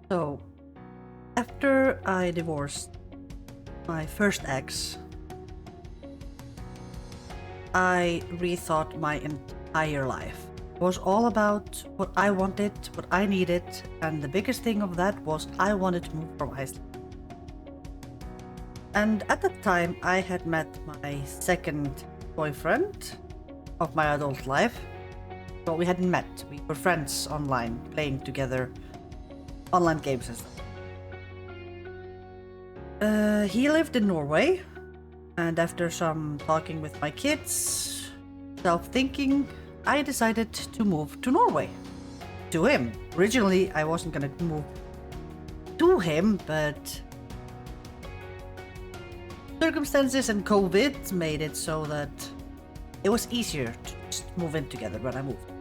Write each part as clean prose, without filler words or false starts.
So, after I divorced my first ex, I rethought my entire life. It was all about what I wanted, what I needed, and the biggest thing of that was I wanted to move from Iceland. And at that time, I had met my second boyfriend of my adult life. Well, we hadn't met, we were friends online, playing together online games and stuff. He lived in Norway, and after some talking with my kids, self-thinking, I decided to move to Norway. To him. Originally, I wasn't gonna move to him, but circumstances and COVID made it so that it was easier to just move in together when I moved.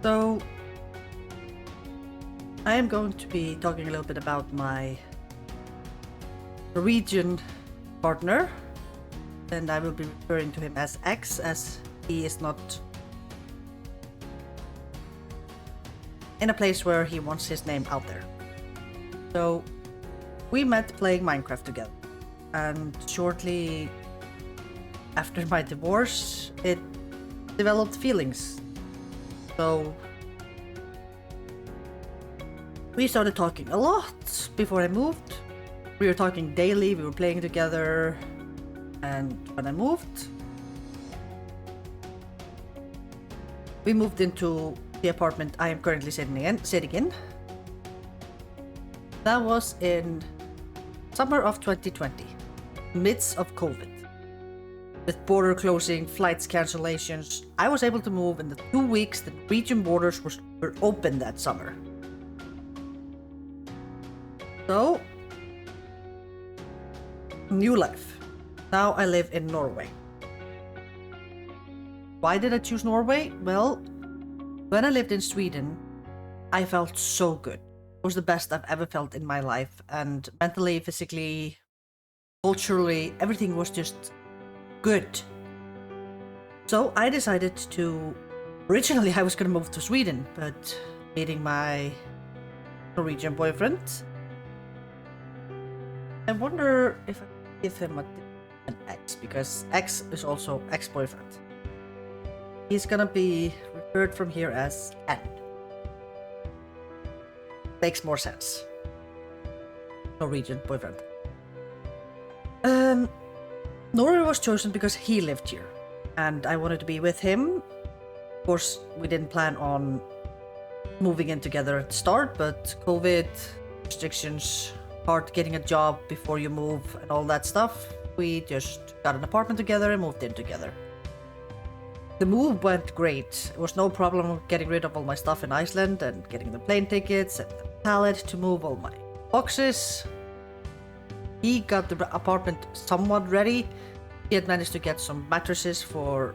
So, I am going to be talking a little bit about my Norwegian partner, and I will be referring to him as X, as he is not in a place where he wants his name out there. So, we met playing Minecraft together, and shortly after my divorce, it developed feelings. So, we started talking a lot before I moved. We were talking daily, we were playing together, and when I moved, we moved into the apartment I am currently sitting in. That was in summer of 2020, midst of COVID. With border closing, flights cancellations, I was able to move in the 2 weeks the Norwegian borders were open that summer. So, new life. Now I live in Norway. Why did I choose Norway? Well, when I lived in Sweden, I felt so good. It was the best I've ever felt in my life, and mentally, physically, culturally, everything was just good. So I decided to. Originally, I was gonna move to Sweden, but meeting my Norwegian boyfriend, I wonder if I could give him an ex, because ex is also ex-boyfriend. He's gonna be referred from here as N. Makes more sense. Norwegian boyfriend. Norway was chosen because he lived here, and I wanted to be with him. Of course, we didn't plan on moving in together at the start, but COVID restrictions, hard getting a job before you move, and all that stuff, we just got an apartment together and moved in together. The move went great. It was no problem getting rid of all my stuff in Iceland and getting the plane tickets and the pallet to move all my boxes. He got the apartment somewhat ready. He had managed to get some mattresses for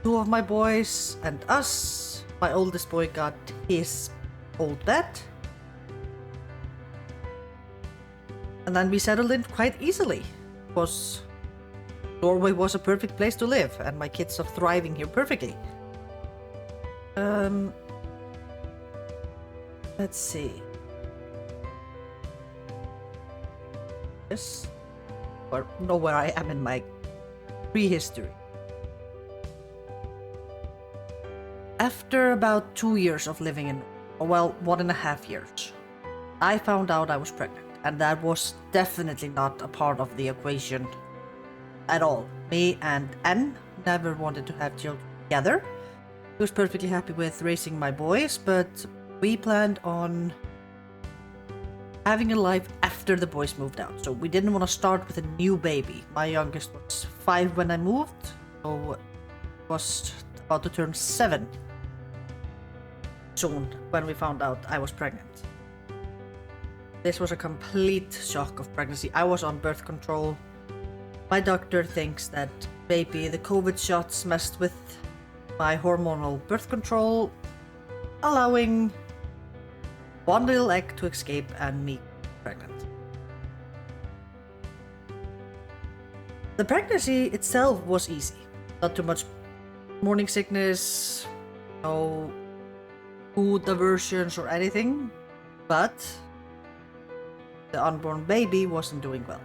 2 of my boys and us. My oldest boy got his old bed. And then we settled in quite easily, because Norway was a perfect place to live, and my kids are thriving here perfectly. Let's see. Yes, or know where I am in my prehistory. After about 2 years of living in, well, 1.5 years, I found out I was pregnant, and that was definitely not a part of the equation at all. Me and N never wanted to have children together. He was perfectly happy with raising my boys, but we planned on having a life after the boys moved out. So we didn't want to start with a new baby. My youngest was 5 when I moved, so was about to turn 7 soon when we found out I was pregnant. This was a complete shock of pregnancy. I was on birth control. My doctor thinks that maybe the COVID shots messed with my hormonal birth control, allowing one little egg to escape and me pregnant. The pregnancy itself was easy. Not too much morning sickness, no food aversions or anything, but the unborn baby wasn't doing well.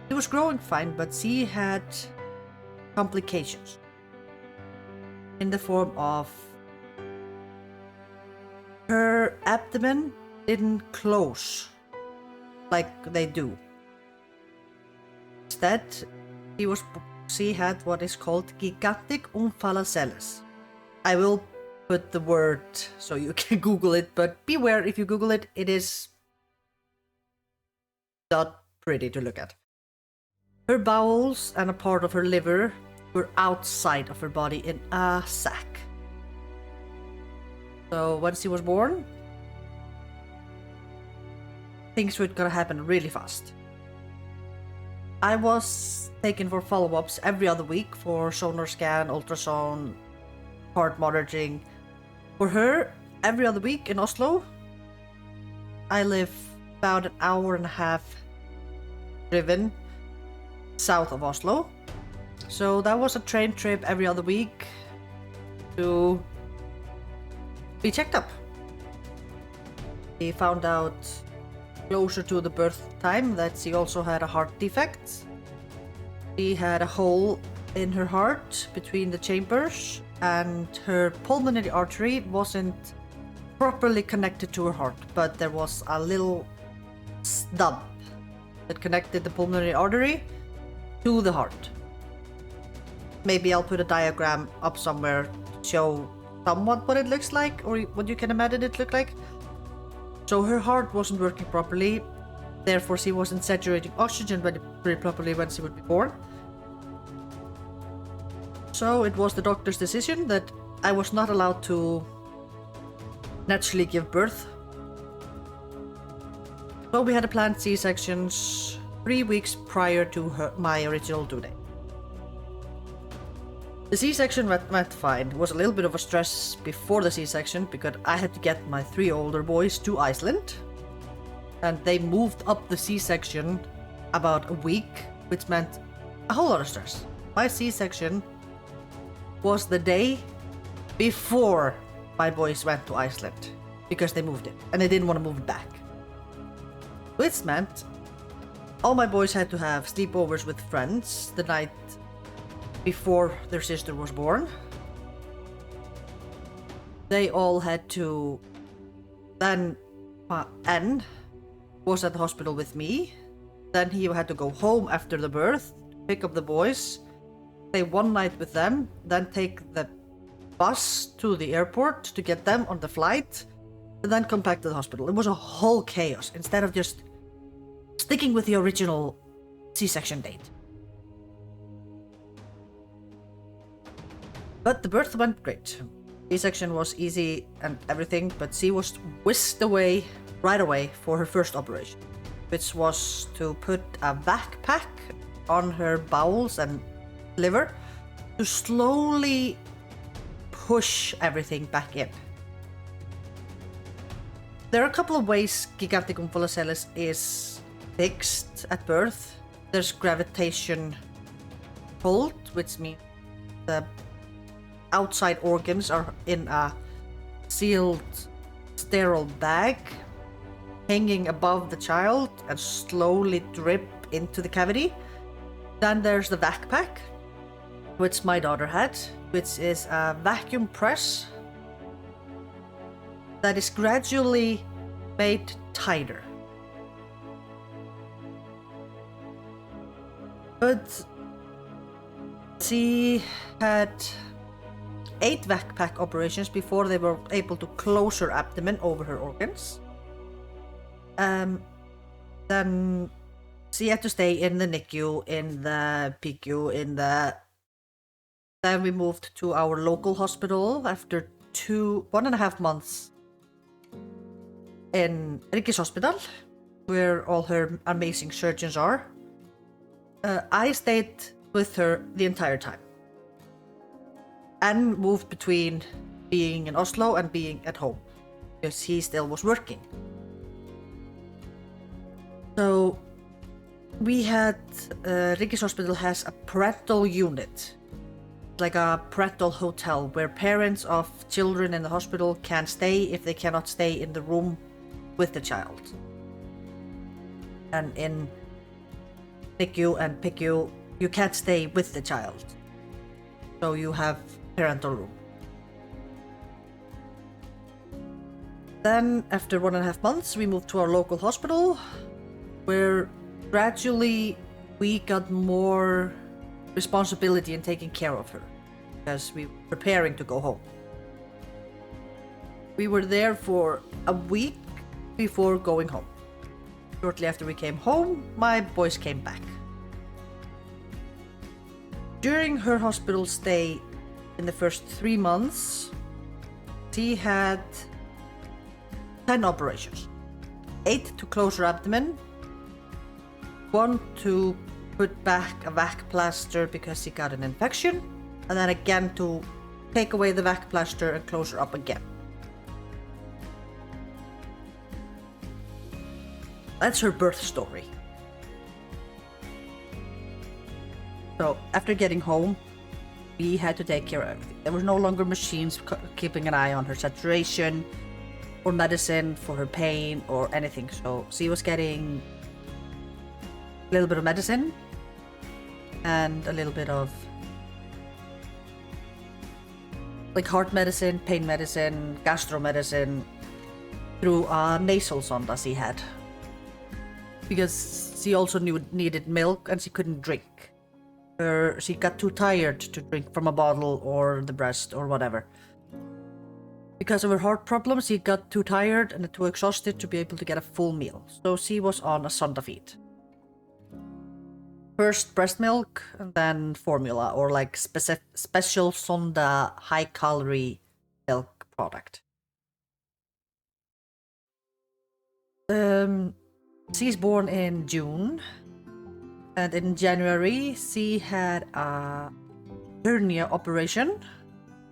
She was growing fine, but she had complications in the form of her abdomen didn't close like they do. Instead, she had what is called gigantic omphalocele. I will put the word so you can Google it, but beware if you Google it, it is not pretty to look at. Her bowels and a part of her liver were outside of her body in a sack. So when she was born, things were gonna happen really fast. I was taken for follow-ups every other week for sonar scan, ultrasound, heart monitoring. For her, every other week in Oslo. I live about an hour and a half driven south of Oslo. So that was a train trip every other week to be checked up. We found out closer to the birth time that she also had a heart defect. She had a hole in her heart between the chambers, and her pulmonary artery wasn't properly connected to her heart, but there was a little stub that connected the pulmonary artery to the heart. Maybe I'll put a diagram up somewhere to show somewhat what it looks like, or what you can imagine it look like. So her heart wasn't working properly, therefore she wasn't saturating oxygen very properly when she would be born. So it was the doctor's decision that I was not allowed to naturally give birth. So we had a planned C-section 3 weeks prior to my original due date. The C-section went fine. It was a little bit of a stress before the C-section because I had to get my 3 older boys to Iceland, and they moved up the C-section about a week, which meant a whole lot of stress. My C-section was the day before my boys went to Iceland because they moved it and they didn't want to move it back. Which meant all my boys had to have sleepovers with friends the night before their sister was born. They all had to then N was at the hospital with me. Then he had to go home after the birth, pick up the boys, stay one night with them, then take the bus to the airport to get them on the flight, and then come back to the hospital. It was a whole chaos instead of just sticking with the original C-section date. But the birth went great. C-section was easy and everything, but she was whisked away right away for her first operation, which was to put a backpack on her bowels and liver to slowly push everything back in. There are a couple of ways gigantic omphalocele is fixed at birth. There's gravitation hold, which means the outside organs are in a sealed, sterile bag hanging above the child and slowly drip into the cavity. Then there's the backpack, which my daughter had, which is a vacuum press that is gradually made tighter. But she had 8 backpack operations before they were able to close her abdomen over her organs. Then she had to stay in the NICU, in the PICU, Then we moved to our local hospital after 1.5 months in Ríkishospital, where all her amazing surgeons are. I stayed with her the entire time and moved between being in Oslo and being at home because he still was working. So we had Ríkishospital has a parental unit like a parental hotel where parents of children in the hospital can stay if they cannot stay in the room with the child. And in NICU and PICU, you can't stay with the child. So you have parental room. Then, after 1.5 months, we moved to our local hospital, where gradually we got more responsibility in taking care of her, as we were preparing to go home. We were there for a week before going home. Shortly after we came home, my boys came back. During her hospital stay in the first 3 months, she had 10 operations. 8 to close her abdomen, 1 to put back a vac plaster because she got an infection, and then again to take away the vac plaster and close her up again. That's her birth story. So after getting home, we had to take care of everything. There was no longer machines keeping an eye on her saturation or medicine for her pain or anything. So she was getting a little bit of medicine and a little bit of like heart medicine, pain medicine, gastro medicine through a nasal sonde that she had. Because she also needed milk and she couldn't drink. She got too tired to drink from a bottle or the breast or whatever. Because of her heart problems, she got too tired and too exhausted to be able to get a full meal. So she was on a sonda feed. First breast milk and then formula or like special sonda high calorie milk product. She's born in June, and in January she had a hernia operation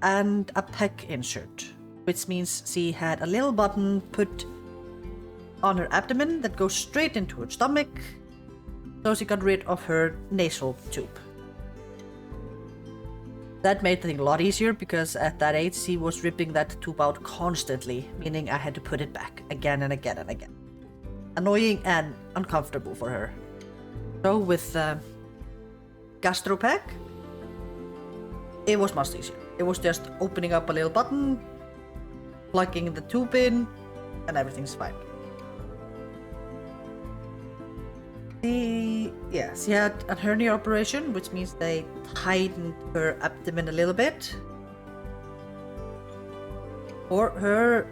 and a pec insert, which means she had a little button put on her abdomen that goes straight into her stomach, so she got rid of her nasal tube. That made things a lot easier because at that age she was ripping that tube out constantly, meaning I had to put it back again and again and again. Annoying and uncomfortable for her. So with GastroPack, it was much easier. It was just opening up a little button, plugging the tube in, and everything's fine. She had a hernia operation, which means they tightened her abdomen a little bit. Or her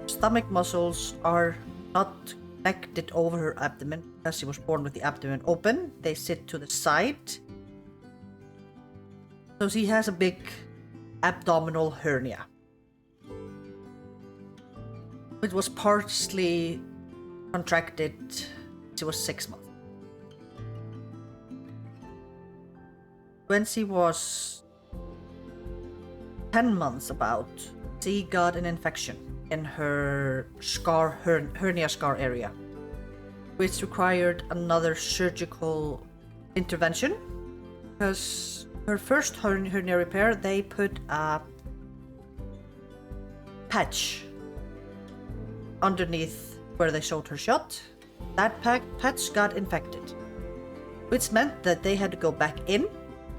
stomach muscles are not connected over her abdomen because she was born with the abdomen open. They sit to the side. So she has a big abdominal hernia. It was partially contracted. She was 6 months. When she was 10 months about, she got an infection in her hernia scar area, which required another surgical intervention. Because her first hernia repair, they put a patch underneath where they showed her shot. That patch got infected, which meant that they had to go back in,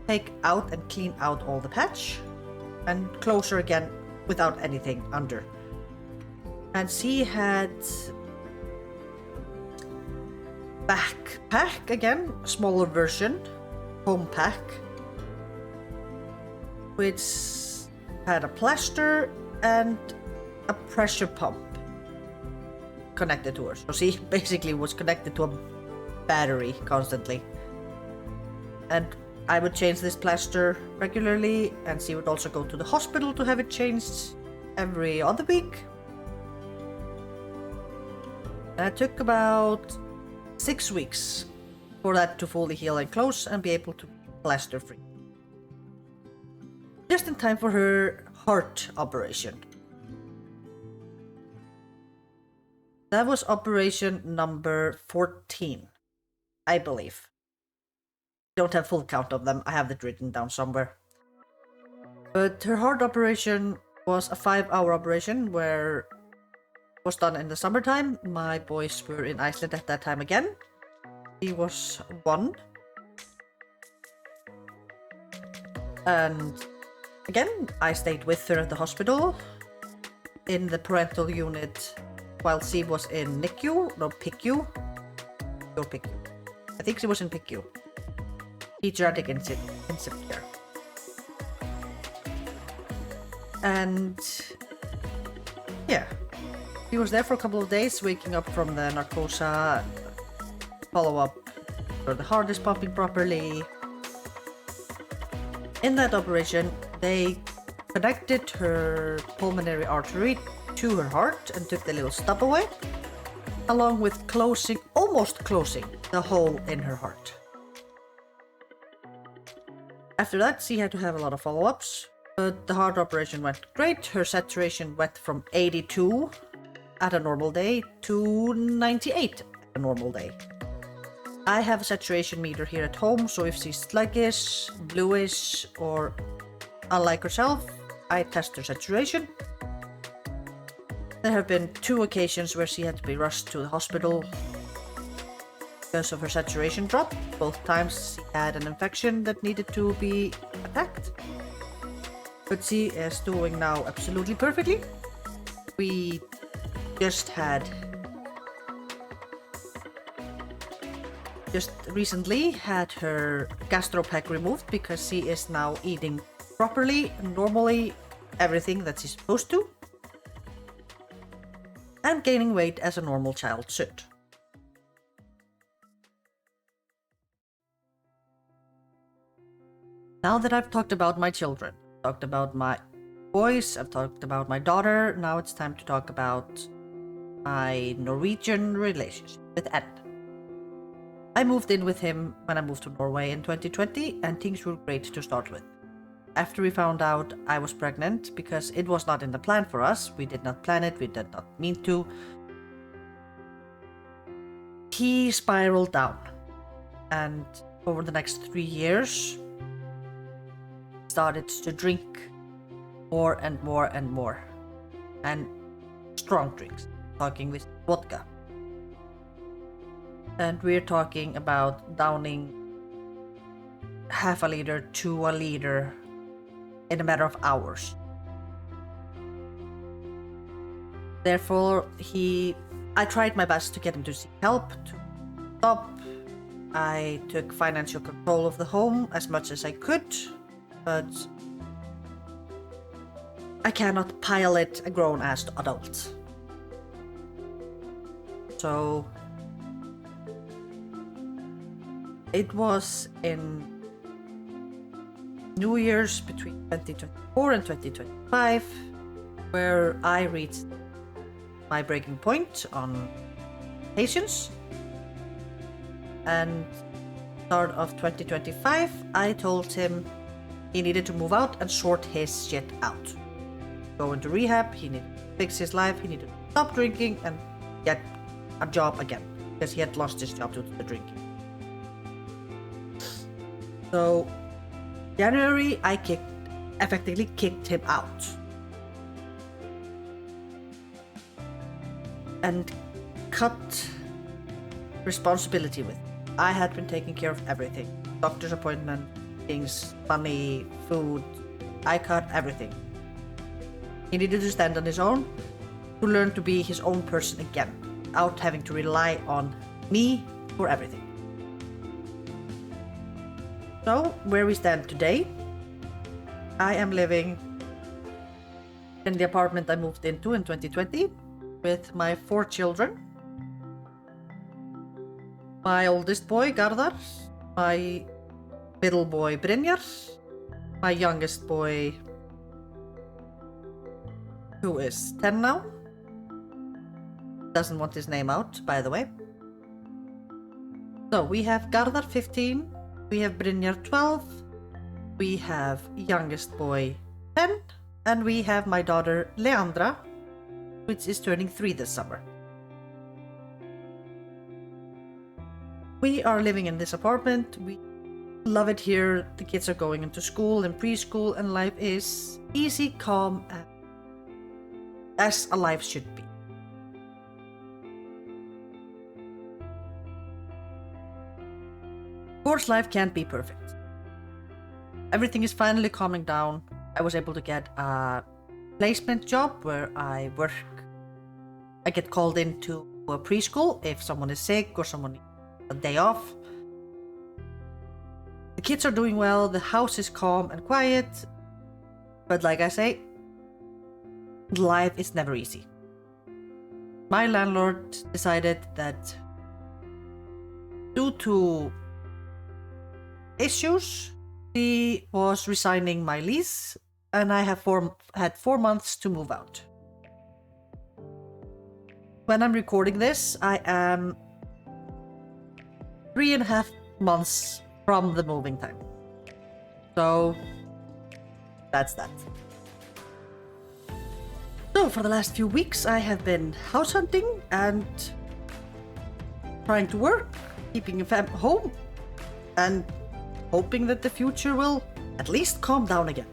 take out and clean out all the patch, and close her again without anything under. And she had backpack again, a smaller version, home pack, which had a plaster and a pressure pump connected to her. So she basically was connected to a battery constantly. And I would change this plaster regularly, and she would also go to the hospital to have it changed every other week. And it took about 6 weeks for that to fully heal and close and be able to plaster free. Just in time for her heart operation. That was operation number 14, I believe. Don't have full count of them. I have it written down somewhere. But her heart operation was a 5-hour operation where it was done in the summertime. My boys were in Iceland at that time again. He was 1. And again, I stayed with her at the hospital in the parental unit while she was in NICU, no, PICU. Or PICU. I think she was in PICU. Pediatric intensive care. And yeah, he was there for a couple of days, waking up from the narcosa, follow up where the heart is pumping properly. In that operation, they connected her pulmonary artery to her heart and took the little stop away, along with almost closing the hole in her heart. After that, she had to have a lot of follow-ups, but the heart operation went great. Her saturation went from 82 at a normal day to 98 at a normal day. I have a saturation meter here at home, so if she's sluggish, bluish, or unlike herself, I test her saturation. There have been 2 occasions where she had to be rushed to the hospital because of her saturation drop. Both times she had an infection that needed to be attacked. But she is doing now absolutely perfectly. We just recently had her gastropag removed because she is now eating properly, normally, everything that she's supposed to, and gaining weight as a normal child should. Now that I've talked about my children, talked about my boys, I've talked about my daughter, now it's time to talk about my Norwegian relationship with Ed. I moved in with him when I moved to Norway in 2020, and things were great to start with. After we found out I was pregnant, because it was not in the plan for us, we did not plan it, we did not mean to, he spiraled down. And over the next 3 years, started to drink more and more and more. And strong drinks, talking with vodka. And we're talking about downing half a liter to a liter in a matter of hours. Therefore, I tried my best to get him to seek help, to stop. I took financial control of the home as much as I could, but I cannot pilot a grown-ass adult. So it was in New Year's between 2024 and 2025 where I reached my breaking point on patience. And start of 2025, I told him he needed to move out and sort his shit out. Go into rehab, he needed to fix his life, he needed to stop drinking and get a job again, because he had lost his job due to the drinking. So, January, I effectively kicked him out. And cut responsibility with him. I had been taking care of everything. Doctor's appointment, things, money, food. I cut everything. He needed to stand on his own, to learn to be his own person again, without having to rely on me for everything. So, where we stand today, I am living in the apartment I moved into in 2020 with my 4 children. My oldest boy, Garðar, my middle boy, Brynjar, my youngest boy, who is 10 now, doesn't want his name out, by the way. So we have Garðar, 15, we have Brynjar, 12, we have youngest boy, 10, and we have my daughter, Leandra, which is turning 3 this summer. We are living in this apartment. We Love it here. The kids are going into school and preschool, and life is easy, calm, and as a life should be. Of course, life can't be perfect. Everything is finally calming down. I was able to get a placement job where I work. I get called into a preschool if someone is sick or someone needs a day off. The kids are doing well, the house is calm and quiet, but like I say, life is never easy. My landlord decided that due to issues, he was resigning my lease, and I have had 4 months to move out. When I'm recording this, I am 3.5 months from the moving time. So that's that. So for the last few weeks, I have been house hunting and trying to work, keeping a home, and hoping that the future will at least calm down again.